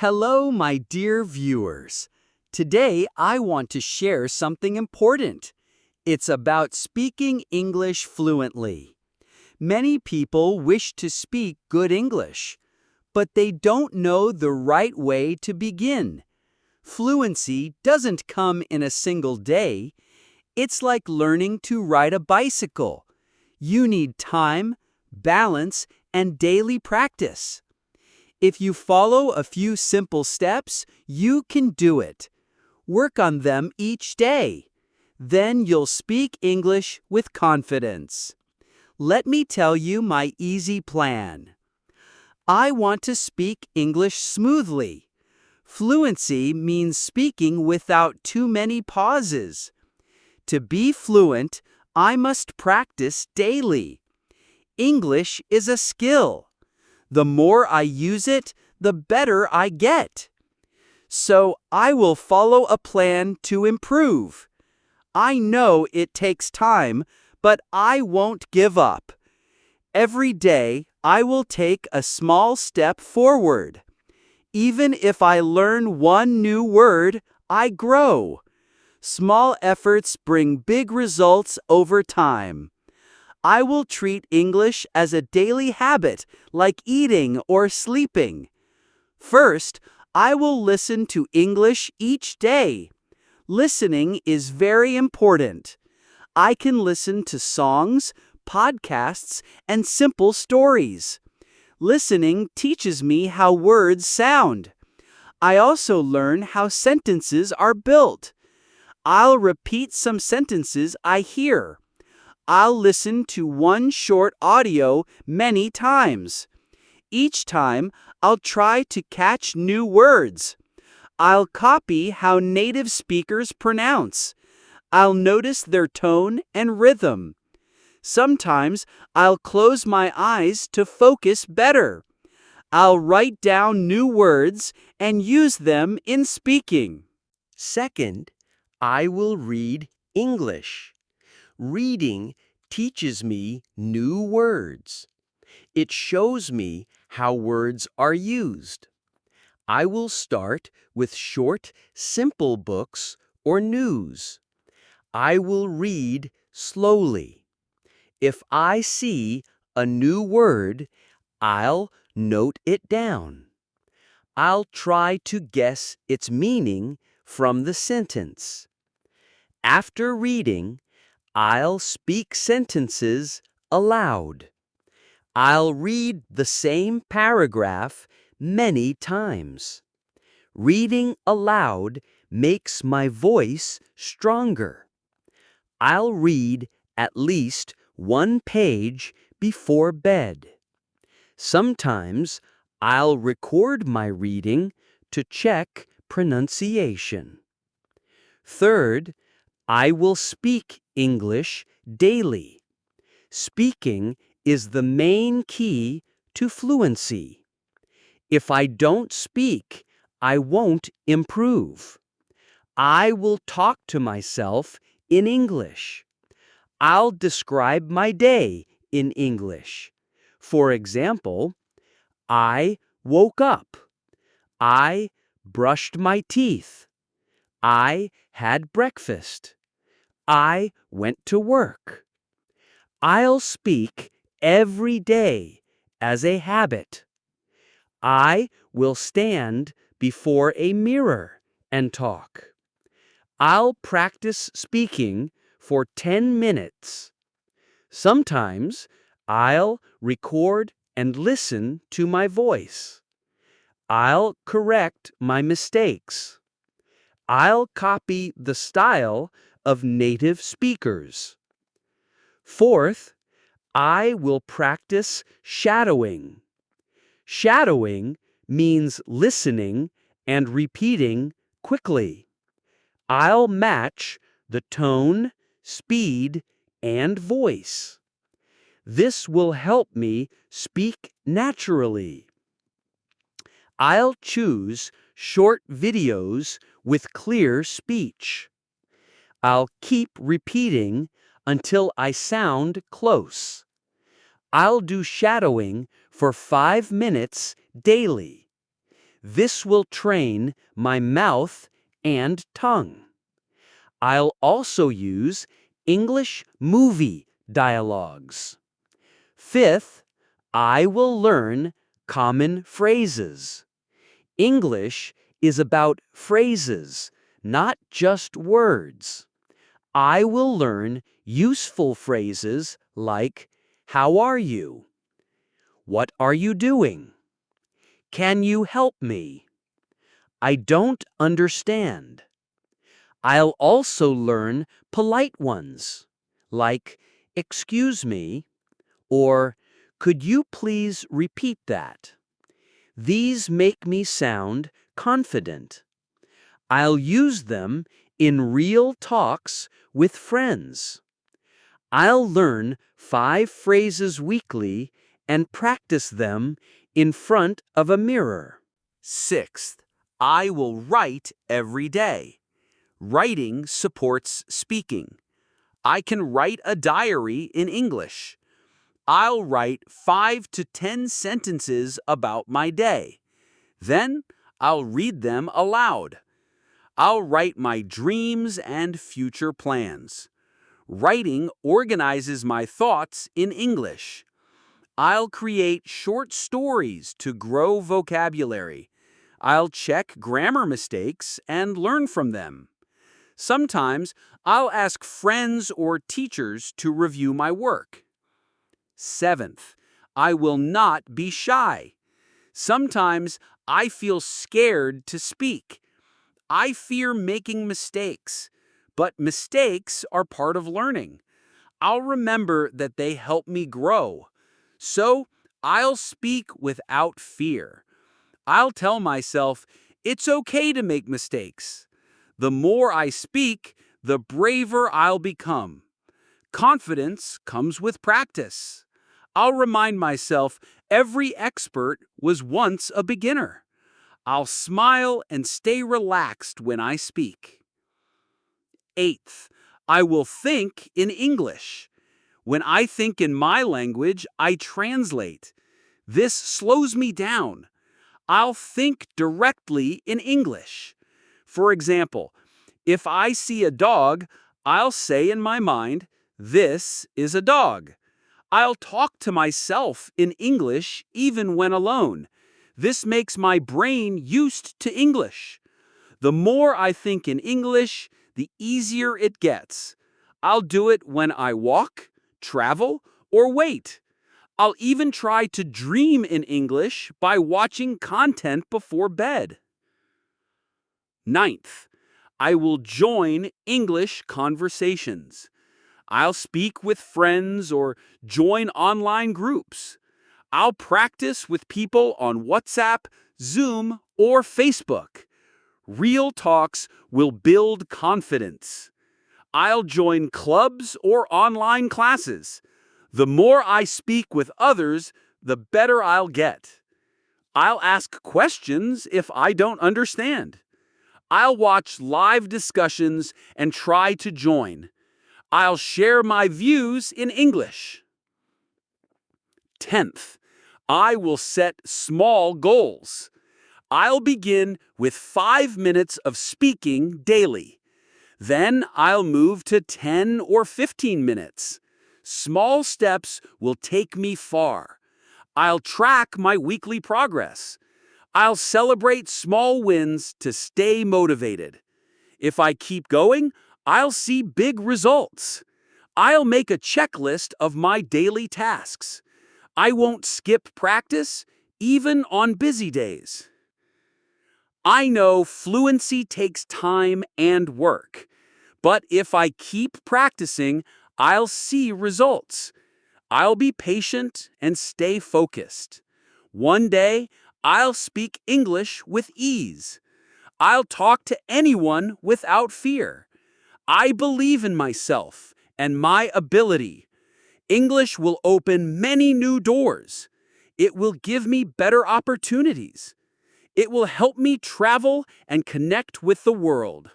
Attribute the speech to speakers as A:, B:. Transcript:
A: Hello, my dear viewers. Today I want to share something important. It's about speaking English fluently. Many people wish to speak good English, but they don't know the right way to begin. Fluency doesn't come in a single day. It's like learning to ride a bicycle. You need time, balance, and daily practice. If you follow a few simple steps, you can do it. Work on them each day. Then you'll speak English with confidence. Let me tell you my easy plan. I want to speak English smoothly. Fluency means speaking without too many pauses. To be fluent, I must practice daily. English is a skill. The more I use it, the better I get. So I will follow a plan to improve. I know it takes time, but I won't give up. Every day, I will take a small step forward. Even if I learn one new word, I grow. Small efforts bring big results over time. I will treat English as a daily habit, like eating or sleeping. First, I will listen to English each day. Listening is very important. I can listen to songs, podcasts, and simple stories. Listening teaches me how words sound. I also learn how sentences are built. I'll repeat some sentences I hear. I'll listen to one short audio many times. Each time, I'll try to catch new words. I'll copy how native speakers pronounce. I'll notice their tone and rhythm. Sometimes, I'll close my eyes to focus better. I'll write down new words and use them in speaking.
B: Second, I will read English. Reading teaches me new words. It shows me how words are used. I will start with short, simple books or news. I will read slowly. If I see a new word, I'll note it down. I'll try to guess its meaning from the sentence. After reading, I'll speak sentences aloud. I'll read the same paragraph many times. Reading aloud makes my voice stronger. I'll read at least one page before bed. Sometimes I'll record my reading to check pronunciation. Third, I will speak English daily. Speaking is the main key to fluency. If I don't speak, I won't improve. I will talk to myself in English. I'll describe my day in English. For example, I woke up. I brushed my teeth. I had breakfast. I went to work. I'll speak every day as a habit. I will stand before a mirror and talk. I'll practice speaking for 10 minutes. Sometimes I'll record and listen to my voice. I'll correct my mistakes. I'll copy the style of native speakers. Fourth, I will practice shadowing. Shadowing means listening and repeating quickly. I'll match the tone, speed, and voice. This will help me speak naturally. I'll choose short videos with clear speech. I'll keep repeating until I sound close. I'll do shadowing for 5 minutes daily. This will train my mouth and tongue. I'll also use English movie dialogues. Fifth, I will learn common phrases. English is about phrases, not just words. I will learn useful phrases like, how are you? What are you doing? Can you help me? I don't understand. I'll also learn polite ones, like, excuse me, or could you please repeat that? These make me sound confident. I'll use them in real talks with friends. I'll learn 5 phrases weekly and practice them in front of a mirror. Sixth, I will write every day. Writing supports speaking. I can write a diary in English. I'll write 5 to 10 sentences about my day. Then I'll read them aloud. I'll write my dreams and future plans. Writing organizes my thoughts in English. I'll create short stories to grow vocabulary. I'll check grammar mistakes and learn from them. Sometimes I'll ask friends or teachers to review my work. Seventh, I will not be shy. Sometimes I feel scared to speak. I fear making mistakes, but mistakes are part of learning. I'll remember that they help me grow. So I'll speak without fear. I'll tell myself it's okay to make mistakes. The more I speak, the braver I'll become. Confidence comes with practice. I'll remind myself every expert was once a beginner. I'll smile and stay relaxed when I speak. Eighth, I will think in English. When I think in my language, I translate. This slows me down. I'll think directly in English. For example, if I see a dog, I'll say in my mind, this is a dog. I'll talk to myself in English even when alone. This makes my brain used to English. The more I think in English, the easier it gets. I'll do it when I walk, travel, or wait. I'll even try to dream in English by watching content before bed. Ninth, I will join English conversations. I'll speak with friends or join online groups. I'll practice with people on WhatsApp, Zoom, or Facebook. Real talks will build confidence. I'll join clubs or online classes. The more I speak with others, the better I'll get. I'll ask questions if I don't understand. I'll watch live discussions and try to join. I'll share my views in English. 10th, I will set small goals. I'll begin with 5 minutes of speaking daily. Then I'll move to 10 or 15 minutes. Small steps will take me far. I'll track my weekly progress. I'll celebrate small wins to stay motivated. If I keep going, I'll see big results. I'll make a checklist of my daily tasks. I won't skip practice, even on busy days. I know fluency takes time and work, but if I keep practicing, I'll see results. I'll be patient and stay focused. One day, I'll speak English with ease. I'll talk to anyone without fear. I believe in myself and my ability. English will open many new doors. It will give me better opportunities. It will help me travel and connect with the world.